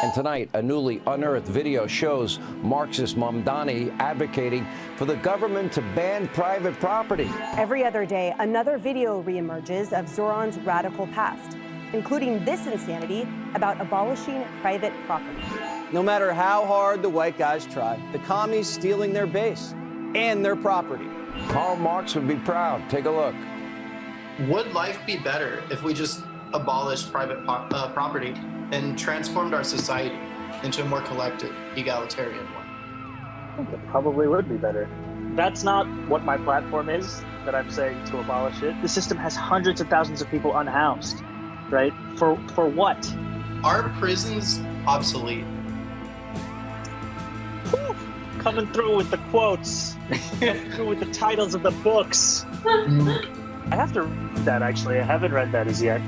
And tonight, a newly unearthed video shows Marxist Mamdani advocating for the government to ban private property. Every other day, another video reemerges of Zohran's radical past, including this insanity about abolishing private property. No matter how hard the white guys try, the commies stealing their base and their property. Karl Marx would be proud. Take a look. Would life be better if we just abolished private property and transformed our society into a more collective, egalitarian one? I think it probably would be better. That's not what my platform is, that I'm saying to abolish it. The system has hundreds of thousands of people unhoused, right? For what? Are prisons obsolete? Whew. Coming through with the quotes, coming through with the titles of the books. I have to read that, actually. I haven't read that as yet.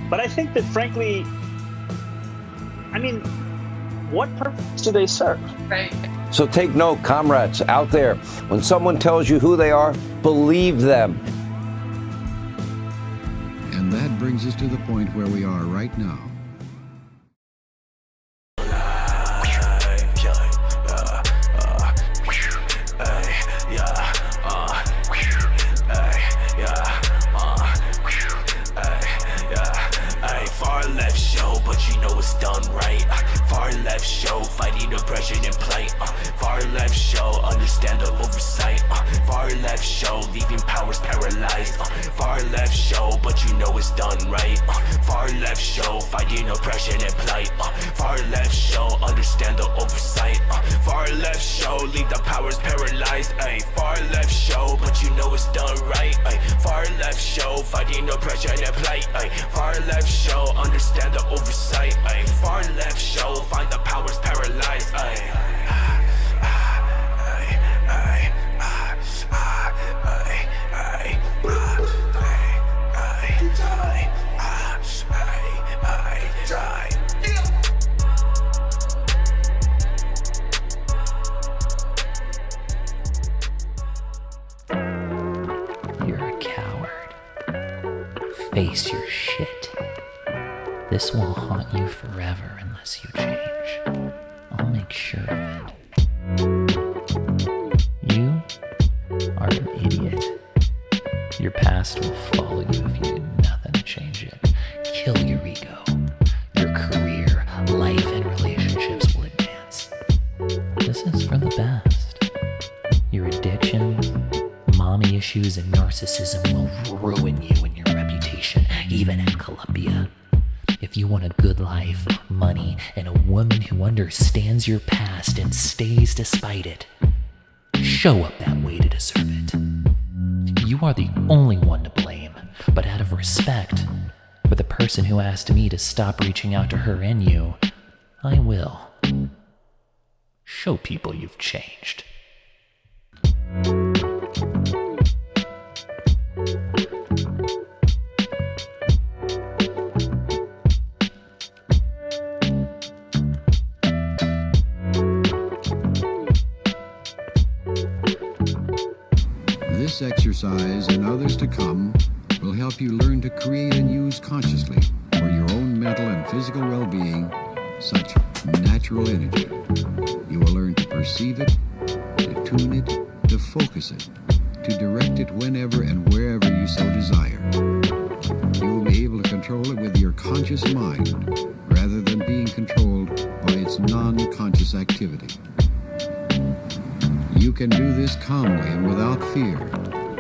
But I think that, frankly, I mean, what purpose do they serve? Right. So take note, comrades out there. When someone tells you who they are, believe them. And that brings us to the point where we are right now. Fighting oppression in plight. Far left show, understand the oversight. Far left show, leaving powers paralyzed. Far left show, but you know it's done right. Far left show, fighting oppression and plight. Far left show, understand the oversight. Far left show, leave the powers paralyzed. Ay, far left show, but you know it's done right. Ay, far left show, fighting oppression and plight. Ay, far left show, understand the oversight. Ay, far left show, find the powers paralyzed. You're a coward. Face your shit. This will haunt you forever unless you change. I'll make sure of it. You are an idiot. Your past will follow you if you do nothing to change it. Kill your ego. Your career, life, and relationships will advance. This is for the best. Your addictions, mommy issues, and narcissism will ruin you and your reputation, even at Columbia. If you want a good life, money, and a woman who understands your past and stays despite it, show up that way to deserve it. You are the only one to blame, but out of respect for the person who asked me to stop reaching out to her and you, I will. Show people you've changed. This exercise and others to come will help you learn to create and use consciously for your own mental and physical well-being such natural energy. You will learn to perceive it, to tune it, to focus it, to direct it whenever and wherever you so desire. You will be able to control it with your conscious mind rather than being controlled by its non-conscious activity. You can do this calmly and without fear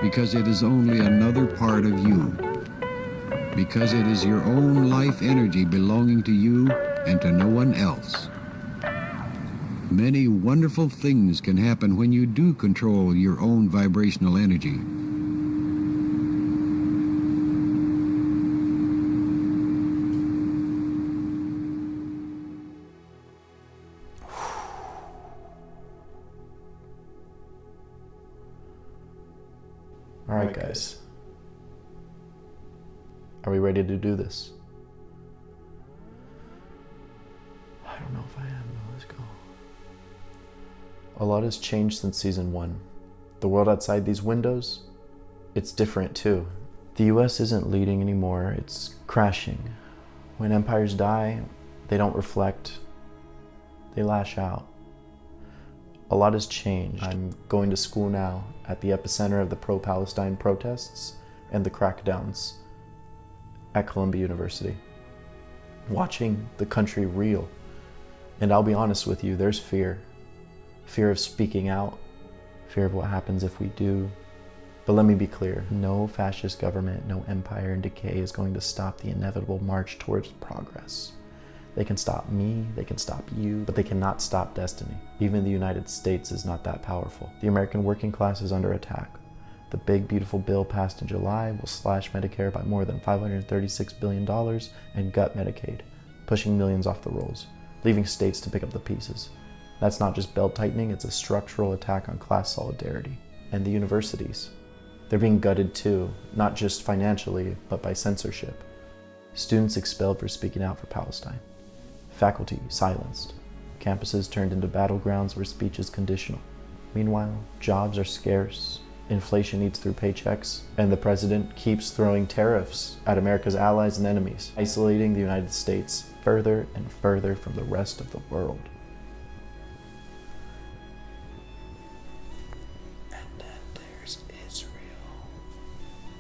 because it is only another part of you. Because it is your own life energy belonging to you and to no one else. Many wonderful things can happen when you do control your own vibrational energy. All right, guys. Are we ready to do this? I don't know if I am, though. Let's go. A lot has changed since season 1. The world outside these windows, it's different too. The US isn't leading anymore, it's crashing. When empires die, they don't reflect they lash out. A lot has changed. I'm going to school now at the epicenter of the pro-Palestine protests and the crackdowns at Columbia University, watching the country reel. And I'll be honest with you, there's fear. Fear of speaking out, fear of what happens if we do. But let me be clear, no fascist government, no empire in decay is going to stop the inevitable march towards progress. They can stop me, they can stop you, but they cannot stop destiny. Even the United States is not that powerful. The American working class is under attack. The big, beautiful bill passed in July will slash Medicare by more than $536 billion and gut Medicaid, pushing millions off the rolls, leaving states to pick up the pieces. That's not just belt-tightening, it's a structural attack on class solidarity. And the universities, they're being gutted too, not just financially, but by censorship. Students expelled for speaking out for Palestine. Faculty silenced. Campuses turned into battlegrounds where speech is conditional. Meanwhile, jobs are scarce, inflation eats through paychecks, and the president keeps throwing tariffs at America's allies and enemies, isolating the United States further and further from the rest of the world. And then there's Israel.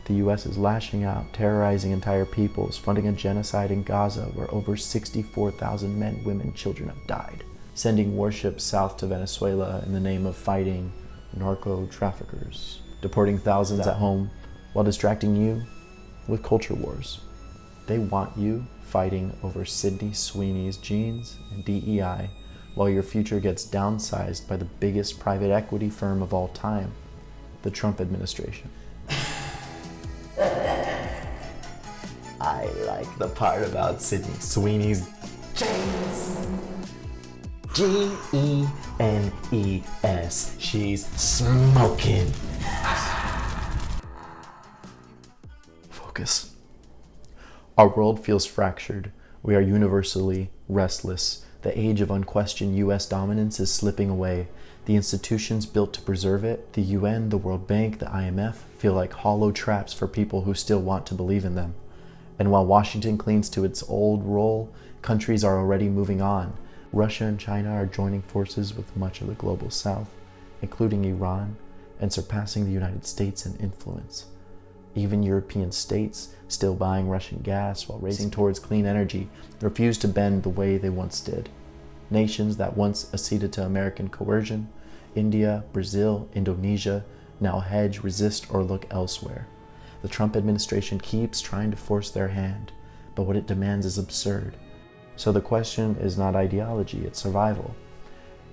The US is lashing out, terrorizing entire peoples, funding a genocide in Gaza where over 64,000 men, women, children have died, sending warships south to Venezuela in the name of fighting narco-traffickers, deporting thousands at home while distracting you with culture wars. They want you fighting over Sydney Sweeney's jeans and DEI while your future gets downsized by the biggest private equity firm of all time, the Trump administration. I like the part about Sydney Sweeney's jeans. G-E-N-E-S. She's smoking. Focus. Our world feels fractured. We are universally restless. The age of unquestioned US dominance is slipping away. The institutions built to preserve it, the UN, the World Bank, the IMF, feel like hollow traps for people who still want to believe in them. And while Washington clings to its old role, countries are already moving on. Russia and China are joining forces with much of the global south, including Iran, and surpassing the United States in influence. Even European states, still buying Russian gas while racing towards clean energy, refuse to bend the way they once did. Nations that once acceded to American coercion, India, Brazil, Indonesia, now hedge, resist, or look elsewhere. The Trump administration keeps trying to force their hand, but what it demands is absurd. So the question is not ideology, it's survival.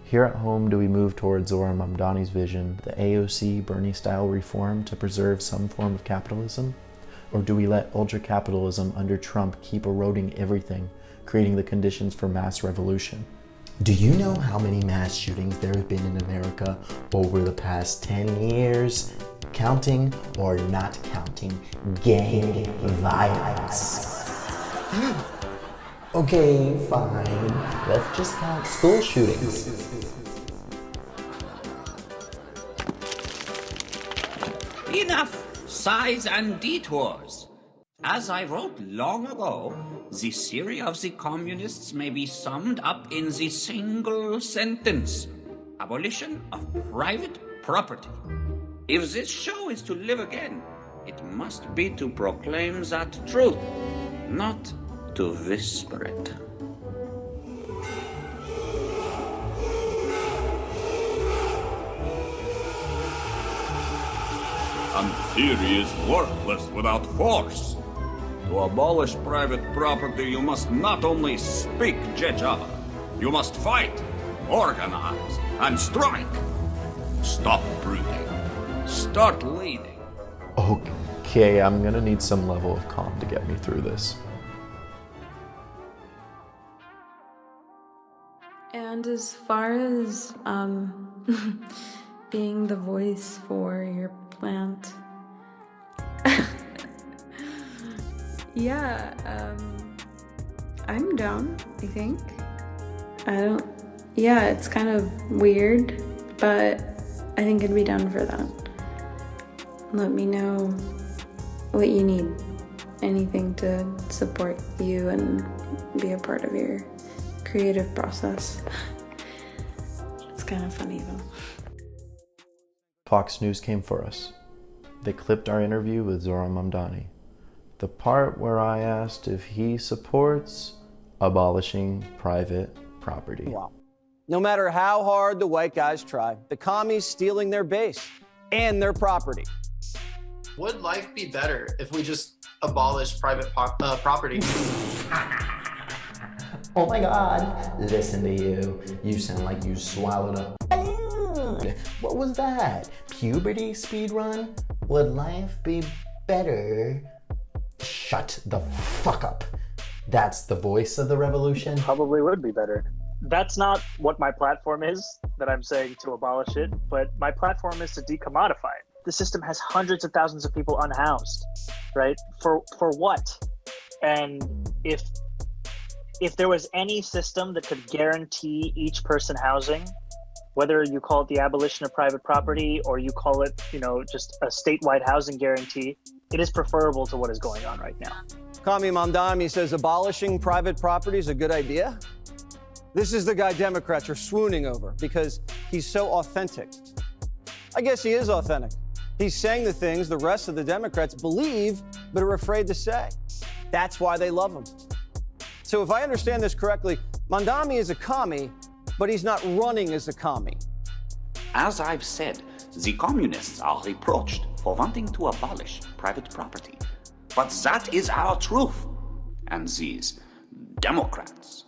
Here at home, do we move towards Zohran Mamdani's vision, the AOC Bernie-style reform to preserve some form of capitalism? Or do we let ultra-capitalism under Trump keep eroding everything, creating the conditions for mass revolution? Do you know how many mass shootings there have been in America over the past 10 years? Counting or not counting gang violence? Okay, fine. Let's just count school shootings. Enough sighs and detours. As I wrote long ago, the theory of the communists may be summed up in the single sentence: abolition of private property. If this show is to live again, it must be to proclaim that truth, not to whisper it. And theory is worthless without force. To abolish private property, you must not only speak Jejava, you must fight, organize, and strike. Stop brooding. Start leading. Okay, I'm gonna need some level of calm to get me through this. And as far as being the voice for your plant, yeah, I'm down, I think. It's kind of weird, but I think I'd be down for that. Let me know what you need. Anything to support you and be a part of your creative process. kind of funny though. Fox News came for us. They clipped our interview with Zohran Mamdani. The part where I asked if he supports abolishing private property. Wow. No matter how hard the white guys try, the commies stealing their base and their property. Would life be better if we just abolish private property? Oh my God, listen to you. You sound like you swallowed a balloon. What was that? Puberty speedrun? Would life be better? Shut the fuck up. That's the voice of the revolution? Probably would be better. That's not what my platform is, that I'm saying to abolish it, but my platform is to decommodify it. The system has hundreds of thousands of people unhoused, right? For what? And if there was any system that could guarantee each person housing, whether you call it the abolition of private property or you call it, just a statewide housing guarantee, it is preferable to what is going on right now. Kami Mamdani says abolishing private property is a good idea. This is the guy Democrats are swooning over because he's so authentic. I guess he is authentic. He's saying the things the rest of the Democrats believe but are afraid to say. That's why they love him. So if I understand this correctly, Mamdani is a commie, but he's not running as a commie. As I've said, the communists are reproached for wanting to abolish private property. But that is our truth. And these Democrats,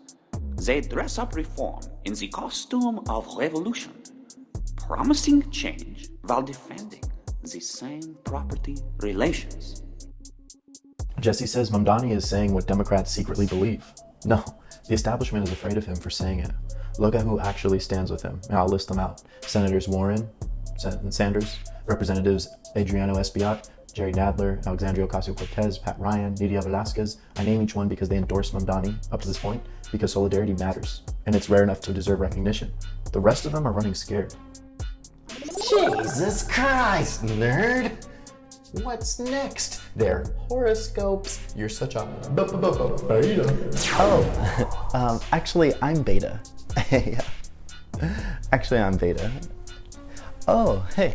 they dress up reform in the costume of revolution, promising change while defending the same property relations. Jesse says Mamdani is saying what Democrats secretly believe. No, the establishment is afraid of him for saying it. Look at who actually stands with him, and I'll list them out. Senators Warren and Sanders, Representatives Adriano Espaillat, Jerry Nadler, Alexandria Ocasio-Cortez, Pat Ryan, Nydia Velázquez. I name each one because they endorsed Mamdani up to this point, because solidarity matters, and it's rare enough to deserve recognition. The rest of them are running scared. Jesus Christ, nerd! What's next? They're horoscopes. You're such a beta. Oh, actually, I'm beta. Yeah. Actually, I'm beta. Oh, hey.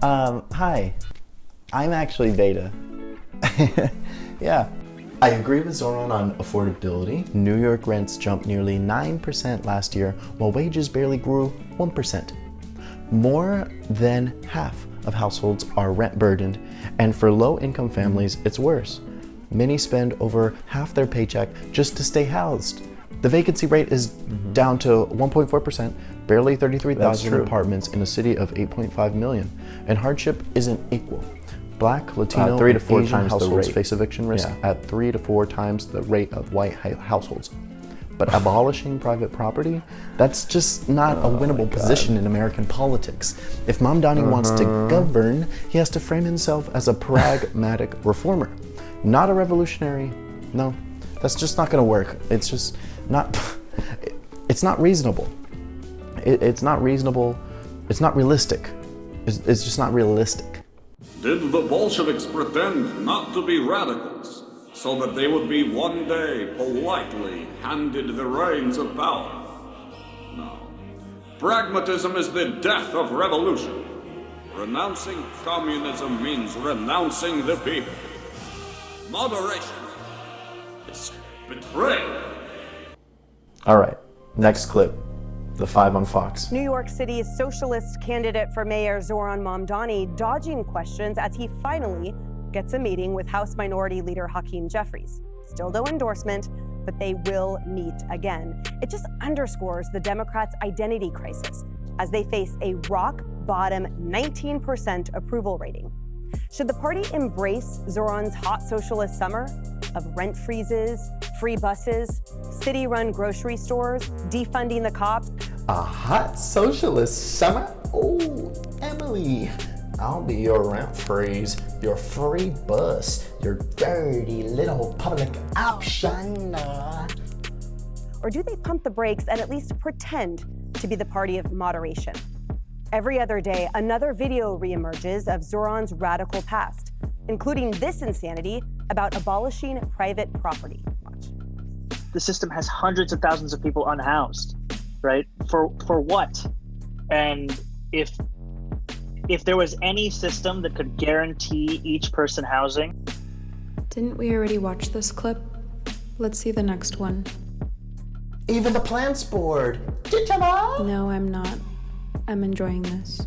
Hi. I'm actually beta. Yeah. I agree with Zohran on affordability. New York rents jumped nearly 9% last year, while wages barely grew 1%. More than half of households are rent burdened, and for low-income families, it's worse. Many spend over half their paycheck just to stay housed. The vacancy rate is down to 1.4%, barely 33,000 apartments in a city of 8.5 million, and hardship isn't equal. Black, Latino, 3 to 4 Asian times the households rate. face eviction risk at 3 to 4 times the rate of white households. But abolishing private property, that's just not a winnable position in American politics. If Mamdani wants to govern, he has to frame himself as a pragmatic reformer, not a revolutionary. No, that's just not going to work. It's just not, it's not reasonable. It's not reasonable. It's not realistic. It's just not realistic. Did the Bolsheviks pretend not to be radicals, so that they would be one day politely handed the reins of power? No. Pragmatism is the death of revolution. Renouncing communism means renouncing the people. Moderation is betrayal. All right, next clip. The 5 on Fox. New York City's socialist candidate for mayor Zohran Mamdani dodging questions as he finally gets a meeting with House Minority Leader Hakeem Jeffries. Still no endorsement, but they will meet again. It just underscores the Democrats' identity crisis as they face a rock-bottom 19% approval rating. Should the party embrace Zohran's hot socialist summer of rent freezes, free buses, city-run grocery stores, defunding the cops? A hot socialist summer? Oh, Emily, I'll be your rent freeze, your free bus, your dirty little public option. Or do they pump the brakes and at least pretend to be the party of moderation? Every other day, another video reemerges of Zohran's radical past, including this insanity about abolishing private property. The system has hundreds of thousands of people unhoused, right? For what? And if there was any system that could guarantee each person housing. Didn't we already watch this clip? Let's see the next one. Even the plants board. No, I'm not. I'm enjoying this.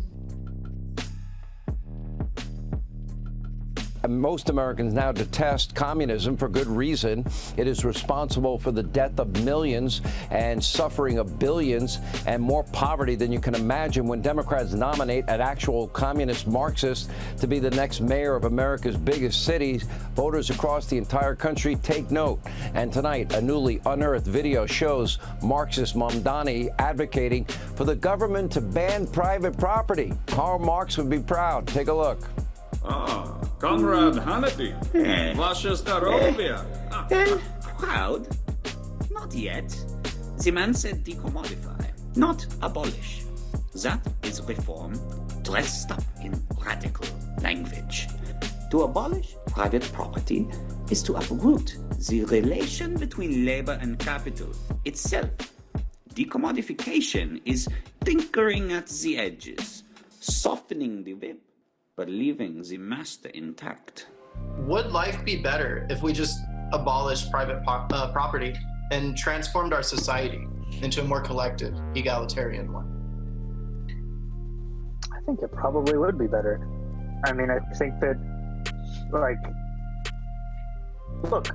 Most Americans now detest communism for good reason. It is responsible for the death of millions and suffering of billions and more poverty than you can imagine. When Democrats nominate an actual communist Marxist to be the next mayor of America's biggest cities, voters across the entire country take note. And tonight, a newly unearthed video shows Marxist Mamdani advocating for the government to ban private property. Karl Marx would be proud. Take a look. Ah, Comrade Hannity. Wasza Starovia. Proud? Not yet. The man said decommodify, not abolish. That is reform dressed up in radical language. To abolish private property is to uproot the relation between labor and capital itself. Decommodification is tinkering at the edges, softening the whip, but leaving the master intact. Would life be better if we just abolished private property and transformed our society into a more collective, egalitarian one? I think it probably would be better. I mean, I think that, look,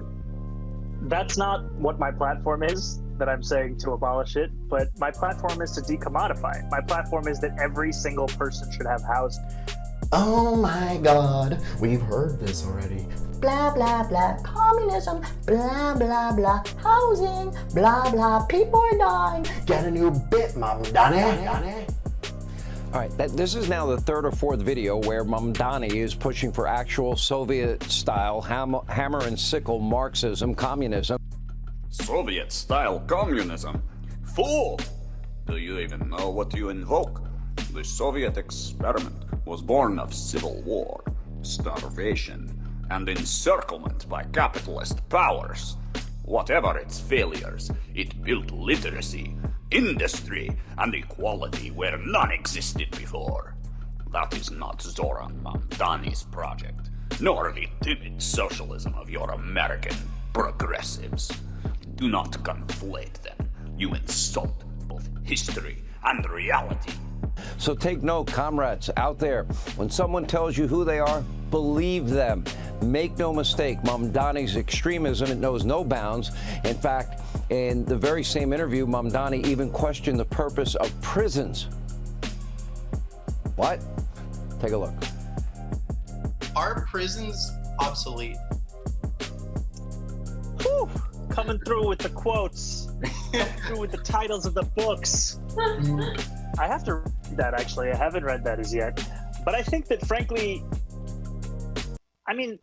that's not what my platform is, that I'm saying to abolish it, but my platform is to decommodify it. My platform is that every single person should have housing. Oh my God, we've heard this already. Blah, blah, blah, communism, blah, blah, blah, housing, blah, blah, people are dying. Get a new bit, Mamdani. All right, this is now the third or fourth video where Mamdani is pushing for actual Soviet-style hammer and sickle Marxism, communism. Soviet-style communism? Fool! Do you even know what you invoke? The Soviet experiment was born of civil war, starvation, and encirclement by capitalist powers. Whatever its failures, it built literacy, industry, and equality where none existed before. That is not Zohran Mamdani's project, nor the timid socialism of your American progressives. Do not conflate them. You insult both history and reality. So take note, comrades out there. When someone tells you who they are, believe them. Make no mistake, Mamdani's extremism, it knows no bounds. In fact, in the very same interview, Mamdani even questioned the purpose of prisons. What? Take a look. Are prisons obsolete? Whew. Coming through with the quotes, coming through with the titles of the books. I have to read that, actually. I haven't read that as yet. But I think that, frankly, I mean,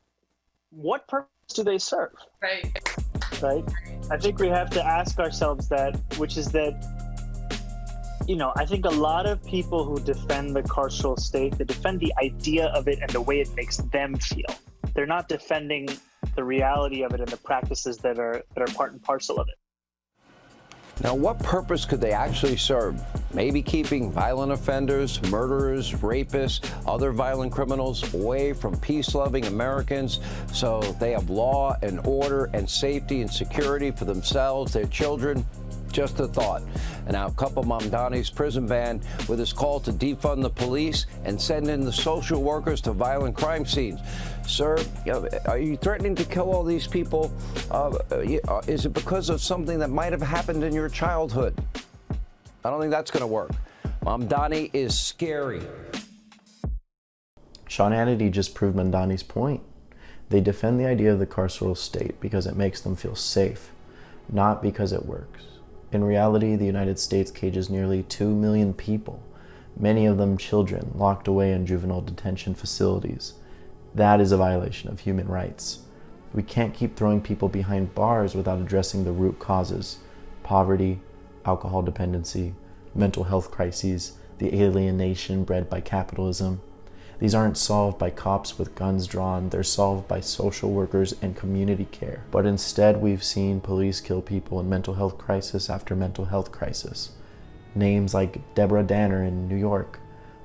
what purpose do they serve? Right. I think we have to ask ourselves that, which is that, I think a lot of people who defend the carceral state, they defend the idea of it and the way it makes them feel. They're not defending the reality of it and the practices that are part and parcel of it. Now, what purpose could they actually serve? Maybe keeping violent offenders, murderers, rapists, other violent criminals away from peace-loving Americans so they have law and order and safety and security for themselves, their children. Just a thought. And now couple Mamdani's prison ban with his call to defund the police and send in the social workers to violent crime scenes. Sir, are you threatening to kill all these people? Is it because of something that might have happened in your childhood? I don't think that's going to work. Mamdani is scary. Sean Hannity just proved Mamdani's point. They defend the idea of the carceral state because it makes them feel safe, not because it works. In reality, the United States cages nearly 2 million people, many of them children, locked away in juvenile detention facilities. That is a violation of human rights. We can't keep throwing people behind bars without addressing the root causes: poverty, alcohol dependency, mental health crises, the alienation bred by capitalism. These aren't solved by cops with guns drawn, they're solved by social workers and community care. But instead, we've seen police kill people in mental health crisis after mental health crisis. Names like Deborah Danner in New York,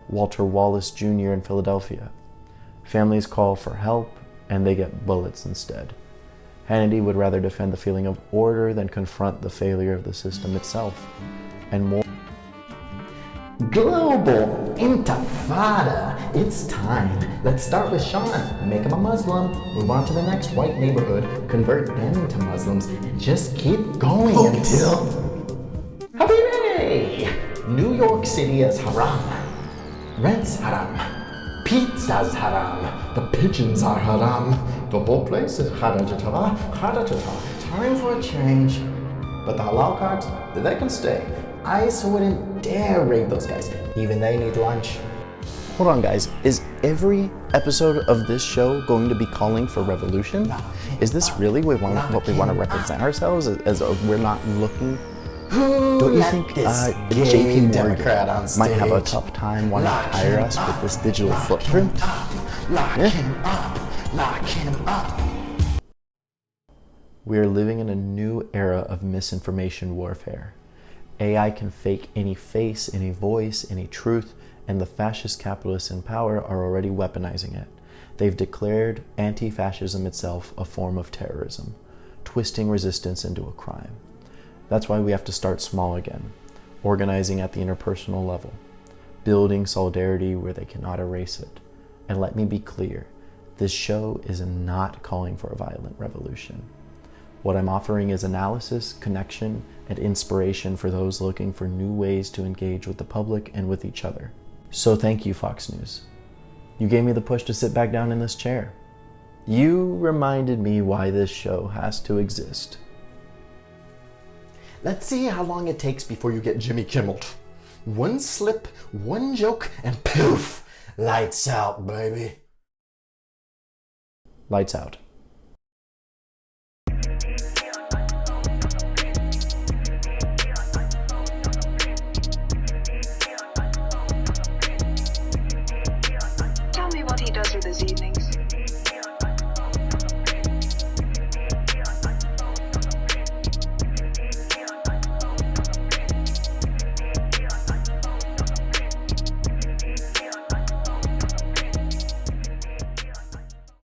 Walter Wallace Jr. in Philadelphia. Families call for help, and they get bullets instead. Hannity would rather defend the feeling of order than confront the failure of the system itself. And more. Global Intifada. It's time. Let's start with Sean. Make him a Muslim. Move on to the next white neighborhood. Convert them to Muslims. And just keep going until... Habibi! New York City is haram. Rent's haram. Pizza's haram. The pigeons are haram. The whole place is haram. Time for a change. But the halal cards, they can stay. ICE wouldn't dare raid those guys. Even they need lunch. Hold on, guys. Is every episode of this show going to be calling for revolution? Is this really what we want to represent ourselves as we're not looking? Don't you think JP Morgan might have a tough time wanting to hire us with this digital footprint? Lock him up. Lock him up. We are living in a new era of misinformation warfare. AI can fake any face, any voice, any truth, and the fascist capitalists in power are already weaponizing it. They've declared anti-fascism itself a form of terrorism, twisting resistance into a crime. That's why we have to start small again, organizing at the interpersonal level, building solidarity where they cannot erase it. And let me be clear, this show is not calling for a violent revolution. What I'm offering is analysis, connection, and inspiration for those looking for new ways to engage with the public and with each other. So thank you, Fox News. You gave me the push to sit back down in this chair. You reminded me why this show has to exist. Let's see how long it takes before you get Jimmy Kimmeled. One slip, one joke, and poof! Lights out, baby. Lights out.